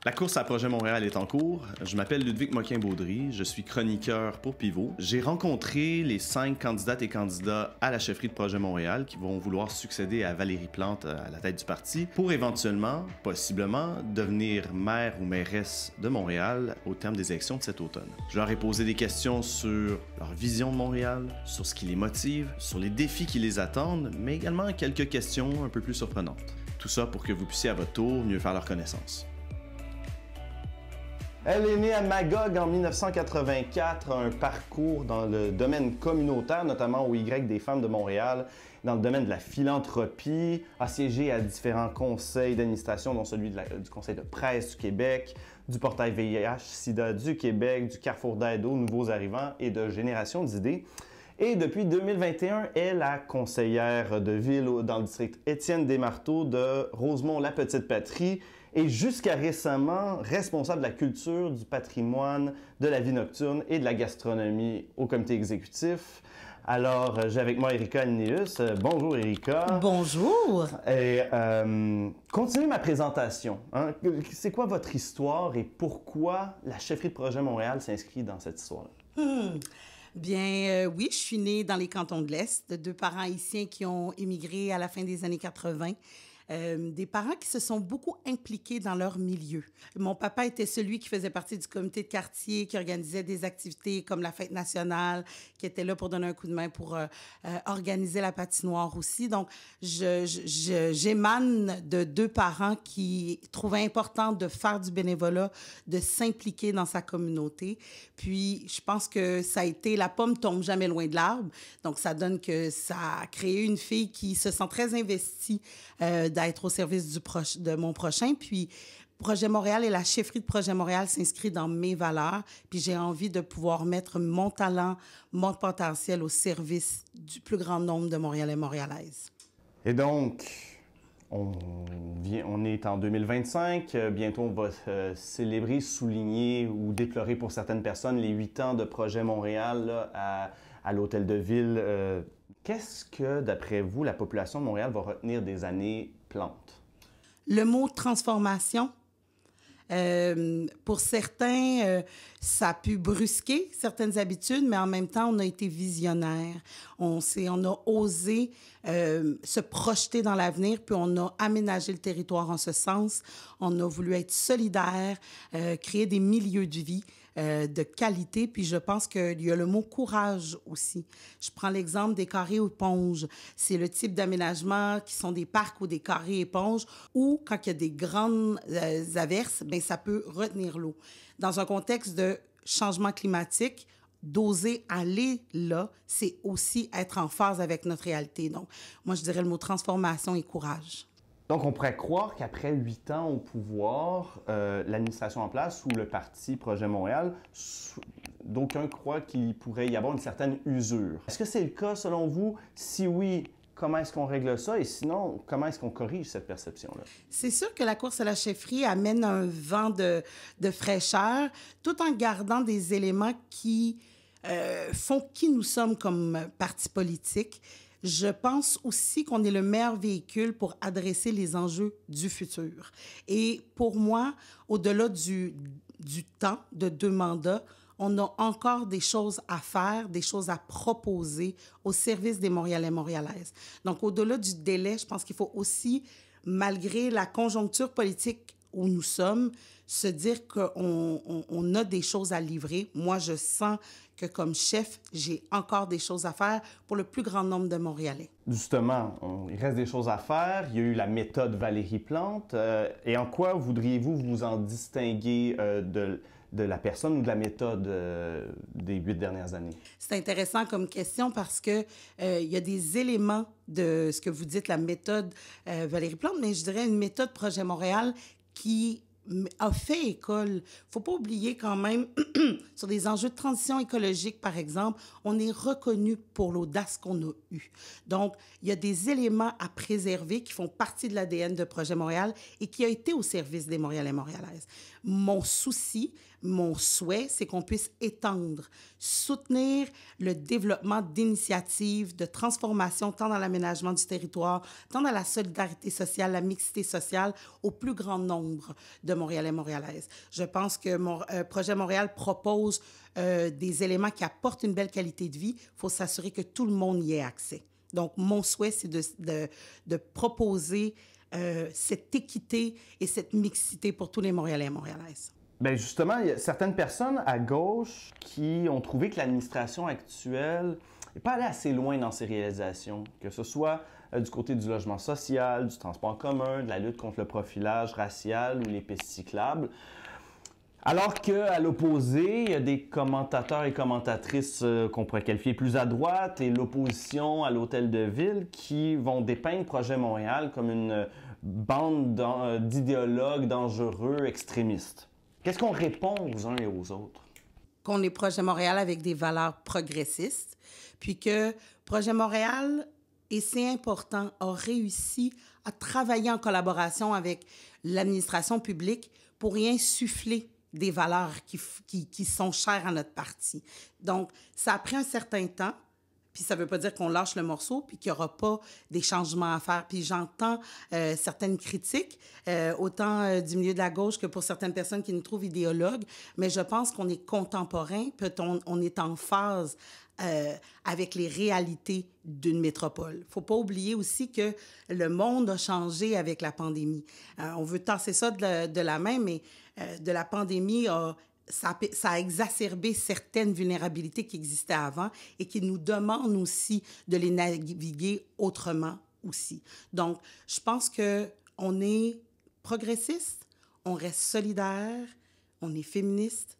La course à Projet Montréal est en cours. Je m'appelle Ludwig Moquin-Baudry, je suis chroniqueur pour Pivot. J'ai rencontré les 5 candidates et candidats à la chefferie de Projet Montréal qui vont vouloir succéder à Valérie Plante à la tête du parti pour éventuellement, possiblement, devenir maire ou mairesse de Montréal au terme des élections de cet automne. Je leur ai posé des questions sur leur vision de Montréal, sur ce qui les motive, sur les défis qui les attendent, mais également quelques questions un peu plus surprenantes. Tout ça pour que vous puissiez à votre tour mieux faire leur connaissance. Elle est née à Magog en 1984, un parcours dans le domaine communautaire, notamment au Y des femmes de Montréal, dans le domaine de la philanthropie, a siégé à différents conseils d'administration, dont celui du Conseil de presse du Québec, du portail VIH-Sida du Québec, du Carrefour d'aide aux nouveaux arrivants et de Génération d'idées. Et depuis 2021, elle est la conseillère de ville dans le district Étienne-Desmarteaux de Rosemont-la-Petite-Patrie et jusqu'à récemment responsable de la culture, du patrimoine, de la vie nocturne et de la gastronomie au comité exécutif. Alors, j'ai avec moi Erika Alneus. Bonjour Erika. Bonjour. Et continuez ma présentation. Hein? C'est quoi votre histoire et pourquoi la chefferie de Projet Montréal s'inscrit dans cette histoire-là? Bien, oui, je suis née dans les cantons de l'Est, de 2 parents haïtiens qui ont émigré à la fin des années 80. Des parents qui se sont beaucoup impliqués dans leur milieu. Mon papa était celui qui faisait partie du comité de quartier, qui organisait des activités comme la fête nationale, qui était là pour donner un coup de main pour organiser la patinoire aussi. Donc, j'émane de 2 parents qui trouvaient important de faire du bénévolat, de s'impliquer dans sa communauté. Puis, je pense que ça a été, la pomme tombe jamais loin de l'arbre. Donc, ça donne que ça a créé une fille qui se sent très investie d'être au service de mon prochain. Puis, Projet Montréal et la chefferie de Projet Montréal s'inscrit dans mes valeurs. Puis, j'ai envie de pouvoir mettre mon talent, mon potentiel au service du plus grand nombre de Montréalais et Montréalaises. Et donc, on est en 2025. Bientôt, on va célébrer, souligner ou déplorer pour certaines personnes les 8 ans de Projet Montréal là, à l'Hôtel de Ville. Qu'est-ce que, d'après vous, la population de Montréal va retenir des années Plante? Le mot transformation, pour certains, ça a pu brusquer certaines habitudes, mais en même temps, on a été visionnaire. On a osé se projeter dans l'avenir, puis on a aménagé le territoire en ce sens. On a voulu être solidaire, créer des milieux de vie de qualité, puis je pense qu'il y a le mot courage aussi. Je prends l'exemple des carrés éponges. C'est le type d'aménagement qui sont des parcs ou des carrés éponges où, quand il y a des grandes averses, bien, ça peut retenir l'eau. Dans un contexte de changement climatique, d'oser aller là, c'est aussi être en phase avec notre réalité. Donc, moi, je dirais le mot transformation et courage. Donc, on pourrait croire qu'après 8 ans au pouvoir, l'administration en place ou le parti Projet Montréal, d'aucuns croient qu'il pourrait y avoir une certaine usure. Est-ce que c'est le cas selon vous? Si oui, comment est-ce qu'on règle ça? Et sinon, comment est-ce qu'on corrige cette perception-là? C'est sûr que la course à la chefferie amène un vent de fraîcheur, tout en gardant des éléments qui font qui nous sommes comme parti politique. Je pense aussi qu'on est le meilleur véhicule pour adresser les enjeux du futur. Et pour moi, au-delà du temps de 2 mandats, on a encore des choses à faire, des choses à proposer au service des Montréalais et Montréalaises. Donc, au-delà du délai, je pense qu'il faut aussi, malgré la conjoncture politique où nous sommes, se dire qu'on a des choses à livrer. Moi, je sens que comme chef, j'ai encore des choses à faire pour le plus grand nombre de Montréalais. Justement, il reste des choses à faire. Il y a eu la méthode Valérie Plante. Et en quoi voudriez-vous vous en distinguer de la personne ou de la méthode des 8 dernières années? C'est intéressant comme question parce que il y a des éléments de ce que vous dites, la méthode Valérie Plante, mais je dirais une méthode Projet Montréal qui a fait école. Faut pas oublier quand même, sur des enjeux de transition écologique, par exemple, on est reconnu pour l'audace qu'on a eue. Donc, il y a des éléments à préserver qui font partie de l'ADN de Projet Montréal et qui a été au service des Montréalais et Montréalaises. Mon souci, mon souhait, c'est qu'on puisse étendre, soutenir le développement d'initiatives de transformation, tant dans l'aménagement du territoire, tant dans la solidarité sociale, la mixité sociale, au plus grand nombre de Montréalais, Montréalaises. Je pense que mon Projet Montréal propose des éléments qui apportent une belle qualité de vie. Il faut s'assurer que tout le monde y ait accès. Donc, mon souhait, c'est de proposer cette équité et cette mixité pour tous les Montréalais et Montréalaises. Bien, justement, il y a certaines personnes à gauche qui ont trouvé que l'administration actuelle n'est pas allée assez loin dans ses réalisations, que ce soit du côté du logement social, du transport en commun, de la lutte contre le profilage racial ou les pistes cyclables. Alors qu'à l'opposé, il y a des commentateurs et commentatrices qu'on pourrait qualifier plus à droite et l'opposition à l'hôtel de ville qui vont dépeindre Projet Montréal comme une bande d'idéologues dangereux, extrémistes. Qu'est-ce qu'on répond aux uns et aux autres? Qu'on est Projet Montréal avec des valeurs progressistes, puis que Projet Montréal, et c'est important, a réussi à travailler en collaboration avec l'administration publique pour y insuffler des valeurs qui sont chères à notre parti. Donc, ça a pris un certain temps, puis ça ne veut pas dire qu'on lâche le morceau, puis qu'il n'y aura pas des changements à faire. Puis j'entends certaines critiques, autant du milieu de la gauche que pour certaines personnes qui nous trouvent idéologues, mais je pense qu'on est contemporain, puis on est en phase avec les réalités d'une métropole. Il ne faut pas oublier aussi que le monde a changé avec la pandémie. On veut tasser ça de la main, mais de la pandémie ça a exacerbé certaines vulnérabilités qui existaient avant et qui nous demandent aussi de les naviguer autrement aussi. Donc, je pense qu'on est progressiste, on reste solidaire, on est féministe,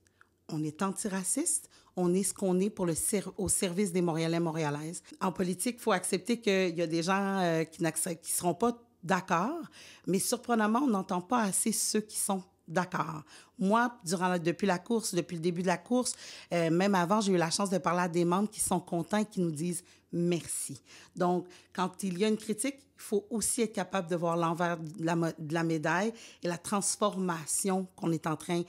on est antiraciste, on est ce qu'on est au service des Montréalais, Montréalaises. En politique, il faut accepter qu'il y a des gens qui ne seront pas d'accord, mais surprenamment, on n'entend pas assez ceux qui sont d'accord. Moi, depuis le début de la course, même avant, j'ai eu la chance de parler à des membres qui sont contents et qui nous disent merci. Donc, quand il y a une critique, il faut aussi être capable de voir l'envers de la médaille et la transformation qu'on est en train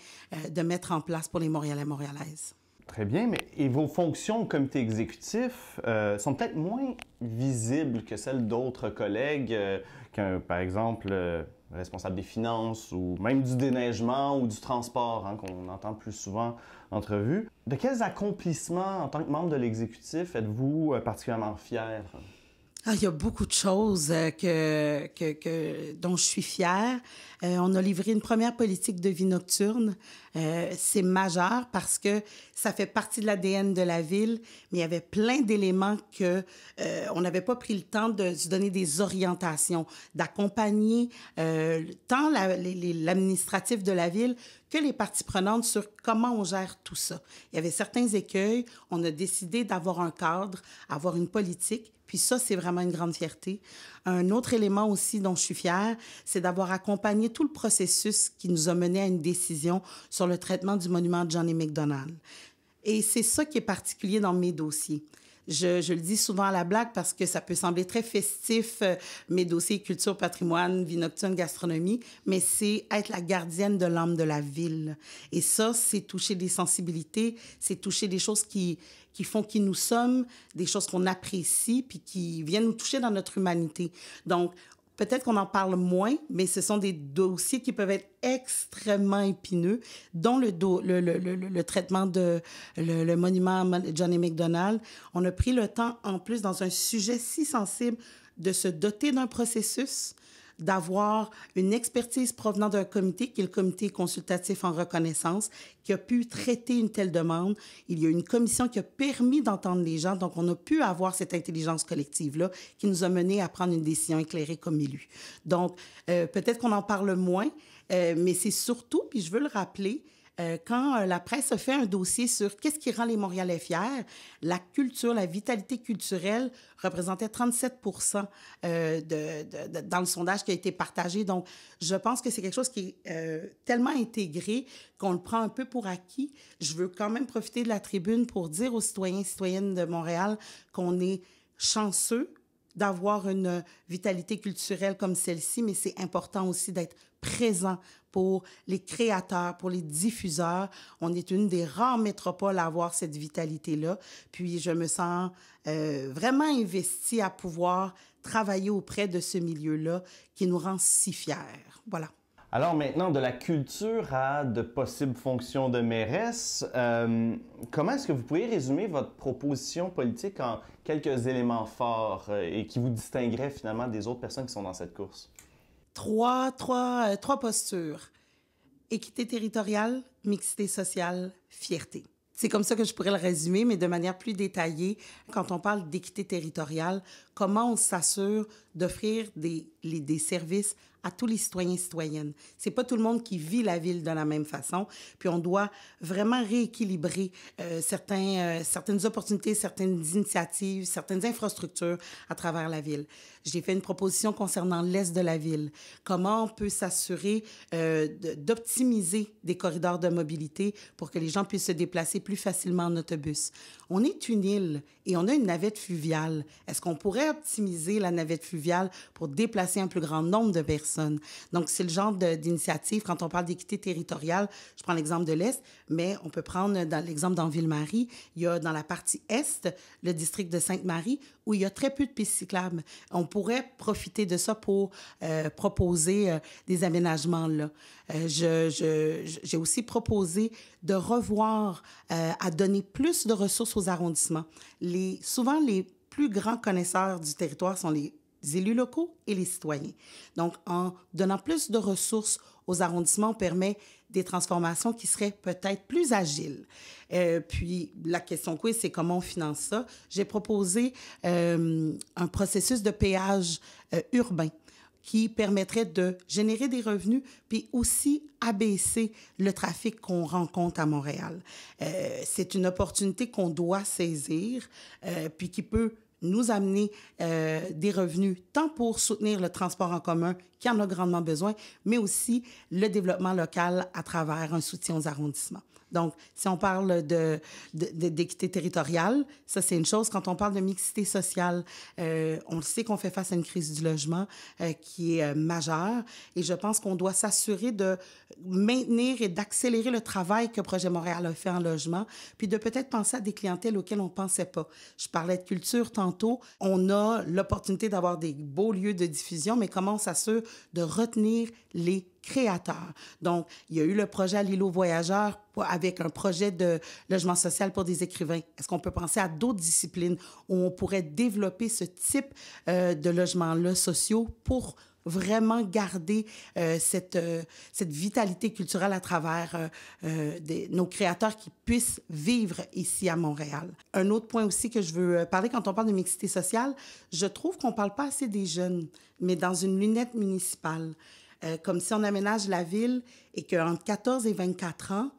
de mettre en place pour les Montréalais, Montréalaises. Très bien, mais et vos fonctions au comité exécutif sont peut-être moins visibles que celles d'autres collègues, par exemple responsable des finances ou même du déneigement ou du transport, hein, qu'on entend plus souvent en entrevue. De quels accomplissements en tant que membre de l'exécutif êtes-vous particulièrement fier? Il y a beaucoup de choses dont je suis fière. On a livré une première politique de vie nocturne. C'est majeur parce que ça fait partie de l'ADN de la ville, mais il y avait plein d'éléments on n'avait pas pris le temps de se donner des orientations, d'accompagner tant l'administratif de la ville que les parties prenantes sur comment on gère tout ça. Il y avait certains écueils. On a décidé d'avoir un cadre, avoir une politique. Puis ça, c'est vraiment une grande fierté. Un autre élément aussi dont je suis fière, c'est d'avoir accompagné tout le processus qui nous a mené à une décision sur le traitement du monument de Johnny MacDonald. Et c'est ça qui est particulier dans mes dossiers. Je le dis souvent à la blague parce que ça peut sembler très festif, mes dossiers culture, patrimoine, vie nocturne, gastronomie, mais c'est être la gardienne de l'âme de la ville. Et ça, c'est toucher des sensibilités, c'est toucher des choses qui font qui nous sommes, des choses qu'on apprécie, puis qui viennent nous toucher dans notre humanité. Donc, peut-être qu'on en parle moins, mais ce sont des dossiers qui peuvent être extrêmement épineux, dont le traitement le monument Johnny MacDonald. On a pris le temps, en plus, dans un sujet si sensible, de se doter d'un processus, d'avoir une expertise provenant d'un comité, qui est le comité consultatif en reconnaissance, qui a pu traiter une telle demande. Il y a une commission qui a permis d'entendre les gens, donc on a pu avoir cette intelligence collective-là qui nous a mené à prendre une décision éclairée comme élus. Donc, peut-être qu'on en parle moins, mais c'est surtout, puis je veux le rappeler, quand la presse a fait un dossier sur qu'est-ce qui rend les Montréalais fiers, la culture, la vitalité culturelle représentait 37 dans le sondage qui a été partagé. Donc, je pense que c'est quelque chose qui est tellement intégré qu'on le prend un peu pour acquis. Je veux quand même profiter de la tribune pour dire aux citoyens et citoyennes de Montréal qu'on est chanceux d'avoir une vitalité culturelle comme celle-ci, mais c'est important aussi d'être présent pour les créateurs, pour les diffuseurs. On est une des rares métropoles à avoir cette vitalité-là. Puis je me sens vraiment investie à pouvoir travailler auprès de ce milieu-là qui nous rend si fiers. Voilà. Alors maintenant, de la culture à de possibles fonctions de mairesse, comment est-ce que vous pourriez résumer votre proposition politique en quelques éléments forts et qui vous distingueraient finalement des autres personnes qui sont dans cette course? Trois postures. Équité territoriale, mixité sociale, fierté. C'est comme ça que je pourrais le résumer, mais de manière plus détaillée. Quand on parle d'équité territoriale, comment on s'assure d'offrir des services à tous les citoyens et citoyennes. C'est pas tout le monde qui vit la ville de la même façon, puis on doit vraiment rééquilibrer certaines opportunités, certaines initiatives, certaines infrastructures à travers la ville. J'ai fait une proposition concernant l'est de la ville. Comment on peut s'assurer d'optimiser des corridors de mobilité pour que les gens puissent se déplacer plus facilement en autobus. On est une île et on a une navette fluviale. Est-ce qu'on pourrait optimiser la navette fluviale pour déplacer un plus grand nombre de personnes? Donc, c'est le genre d'initiative. Quand on parle d'équité territoriale, je prends l'exemple de l'Est, mais on peut prendre l'exemple dans Ville-Marie. Il y a dans la partie Est, le district de Sainte-Marie, où il y a très peu de pistes cyclables. On pourrait profiter de ça pour proposer des aménagements là. J'ai aussi proposé de revoir, à donner plus de ressources aux arrondissements. Souvent, les plus grands connaisseurs du territoire sont les élus locaux et les citoyens. Donc, en donnant plus de ressources aux arrondissements, on permet des transformations qui seraient peut-être plus agiles. Puis, la question quiz, c'est comment on finance ça. J'ai proposé un processus de péage urbain qui permettrait de générer des revenus, puis aussi abaisser le trafic qu'on rencontre à Montréal. C'est une opportunité qu'on doit saisir, puis qui peut nous amener des revenus, tant pour soutenir le transport en commun, qui en a grandement besoin, mais aussi le développement local à travers un soutien aux arrondissements. Donc, si on parle d'équité territoriale, ça, c'est une chose. Quand on parle de mixité sociale, on le sait qu'on fait face à une crise du logement qui est majeure et je pense qu'on doit s'assurer de maintenir et d'accélérer le travail que Projet Montréal a fait en logement, puis de peut-être penser à des clientèles auxquelles on ne pensait pas. Je parlais de culture tantôt. On a l'opportunité d'avoir des beaux lieux de diffusion, mais comment on s'assure de retenir les créateurs. Donc, il y a eu le projet à l'îlot voyageur avec un projet de logement social pour des écrivains. Est-ce qu'on peut penser à d'autres disciplines où on pourrait développer ce type de logements-là sociaux pour vraiment garder cette vitalité culturelle à travers nos créateurs qui puissent vivre ici à Montréal. Un autre point aussi que je veux parler quand on parle de mixité sociale, je trouve qu'on ne parle pas assez des jeunes, mais dans une lunette municipale. Comme si on aménage la ville et qu'entre 14 et 24 ans,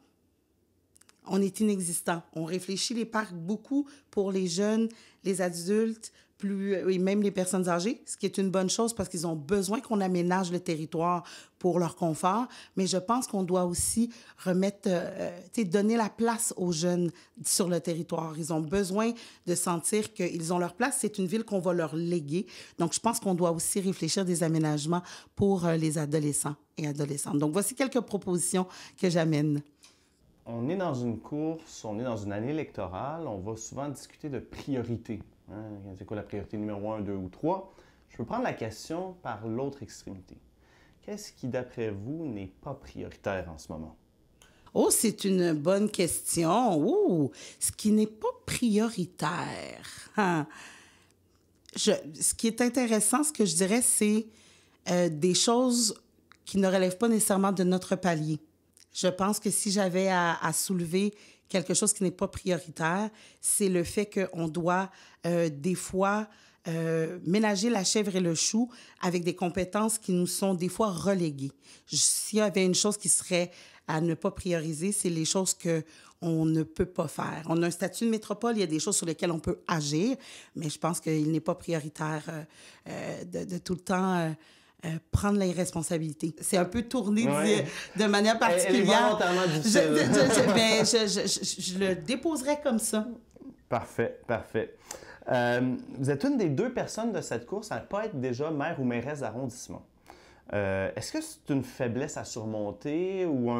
on est inexistant. On réfléchit les parcs beaucoup pour les jeunes, les adultes, et même les personnes âgées, ce qui est une bonne chose parce qu'ils ont besoin qu'on aménage le territoire pour leur confort. Mais je pense qu'on doit aussi donner la place aux jeunes sur le territoire. Ils ont besoin de sentir qu'ils ont leur place. C'est une ville qu'on va leur léguer. Donc, je pense qu'on doit aussi réfléchir des aménagements pour les adolescents et adolescentes. Donc, voici quelques propositions que j'amène. On est dans une course, on est dans une année électorale, on va souvent discuter de priorités. C'est quoi la priorité numéro 1, 2 ou 3? Je peux prendre la question par l'autre extrémité. Qu'est-ce qui, d'après vous, n'est pas prioritaire en ce moment? Oh, c'est une bonne question. Ouh, ce qui n'est pas prioritaire. Hein. Ce qui est intéressant, ce que je dirais, c'est des choses qui ne relèvent pas nécessairement de notre palier. Je pense que si j'avais à soulever quelque chose qui n'est pas prioritaire, c'est le fait qu'on doit des fois ménager la chèvre et le chou avec des compétences qui nous sont des fois reléguées. S'il y avait une chose qui serait à ne pas prioriser, c'est les choses qu'on ne peut pas faire. On a un statut de métropole, il y a des choses sur lesquelles on peut agir, mais je pense qu'il n'est pas prioritaire de tout le temps... prendre les responsabilités. C'est un peu tourné de manière particulière. Elle est volontairement difficile. Je le déposerais comme ça. Parfait, parfait. Vous êtes une des 2 personnes de cette course à ne pas être déjà maire ou mairesse d'arrondissement. Est-ce que c'est une faiblesse à surmonter ou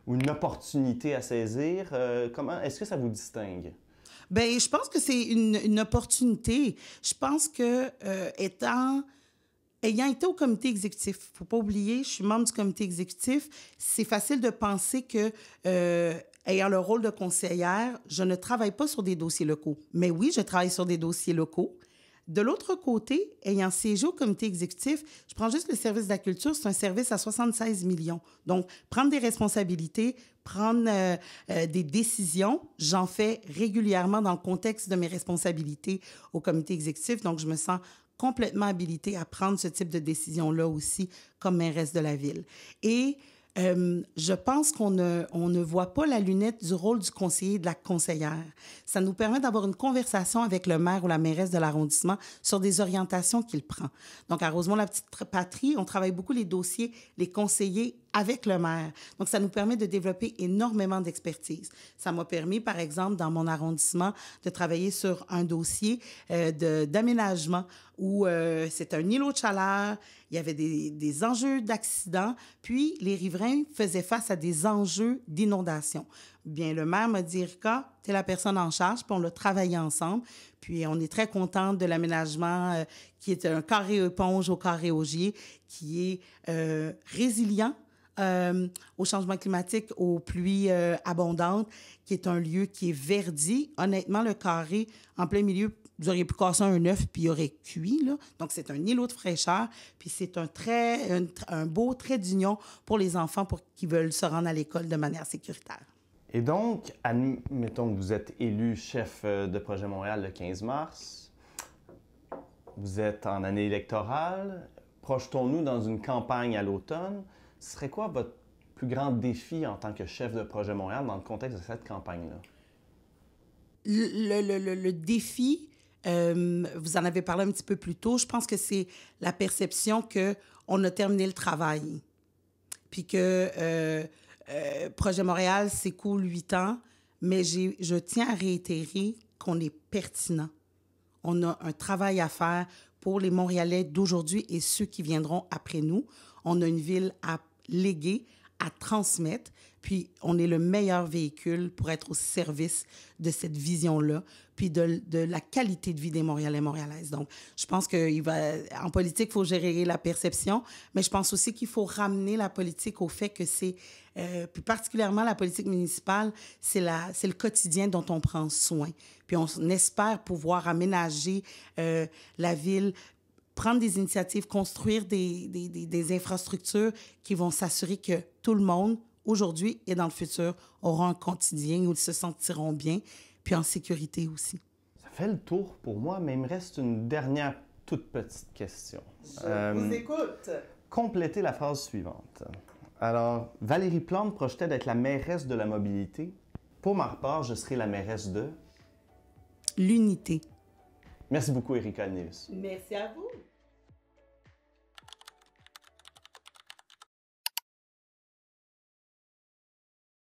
une opportunité à saisir? Est-ce que ça vous distingue? Bien, je pense que c'est une opportunité. Je pense que étant Ayant été au comité exécutif, il ne faut pas oublier, je suis membre du comité exécutif, c'est facile de penser que, ayant le rôle de conseillère, je ne travaille pas sur des dossiers locaux. Mais oui, je travaille sur des dossiers locaux. De l'autre côté, ayant siégé au comité exécutif, je prends juste le service de la culture, c'est un service à 76 millions. Donc, prendre des responsabilités, prendre des décisions, j'en fais régulièrement dans le contexte de mes responsabilités au comité exécutif. Donc, je me sens complètement habilitée à prendre ce type de décision-là aussi comme mairesse de la ville. Et je pense qu'on ne voit pas la lunette du rôle du conseiller et de la conseillère. Ça nous permet d'avoir une conversation avec le maire ou la mairesse de l'arrondissement sur des orientations qu'il prend. Donc, à Rosemont-la-Petite-Patrie, on travaille beaucoup les dossiers, les conseillers avec le maire. Donc, ça nous permet de développer énormément d'expertise. Ça m'a permis, par exemple, dans mon arrondissement, de travailler sur un dossier d'aménagement où c'est un îlot de chaleur, il y avait des enjeux d'accident, puis les riverains faisaient face à des enjeux d'inondation. Bien, le maire m'a dit, Erika, tu es la personne en charge, puis on l'a travaillé ensemble. Puis on est très contente de l'aménagement qui est un carré éponge au carré augier, qui est résilient au changement climatique, aux pluies abondantes, qui est un lieu qui est verdi. Honnêtement, le carré, en plein milieu, vous auriez pu casser un œuf puis il aurait cuit, là. Donc, c'est un îlot de fraîcheur, puis c'est un beau trait d'union pour les enfants qui veulent se rendre à l'école de manière sécuritaire. Et donc, admettons que vous êtes élu chef de Projet Montréal le 15 mars. Vous êtes en année électorale. Projetons-nous dans une campagne à l'automne. Ce serait quoi votre plus grand défi en tant que chef de Projet Montréal dans le contexte de cette campagne-là? Le défi, vous en avez parlé un petit peu plus tôt, je pense que c'est la perception qu'on a terminé le travail. Puis que Projet Montréal s'écoule 8 ans, mais je tiens à réitérer qu'on est pertinent. On a un travail à faire pour les Montréalais d'aujourd'hui et ceux qui viendront après nous. On a une ville à léguer, à transmettre, puis on est le meilleur véhicule pour être au service de cette vision-là, puis de la qualité de vie des Montréalais et Montréalaises. Donc, je pense qu'en politique, il faut gérer la perception, mais je pense aussi qu'il faut ramener la politique au fait que c'est, plus particulièrement la politique municipale, c'est le quotidien dont on prend soin. Puis on espère pouvoir aménager la ville, prendre des initiatives, construire des infrastructures qui vont s'assurer que tout le monde, aujourd'hui et dans le futur, aura un quotidien où ils se sentiront bien, puis en sécurité aussi. Ça fait le tour pour moi, mais il me reste une dernière toute petite question. Je vous écoute. Complétez la phrase suivante. Alors, Valérie Plante projetait d'être la mairesse de la mobilité. Pour ma part, je serai la mairesse de... L'unité. Merci beaucoup, Erika Alneus. Merci à vous.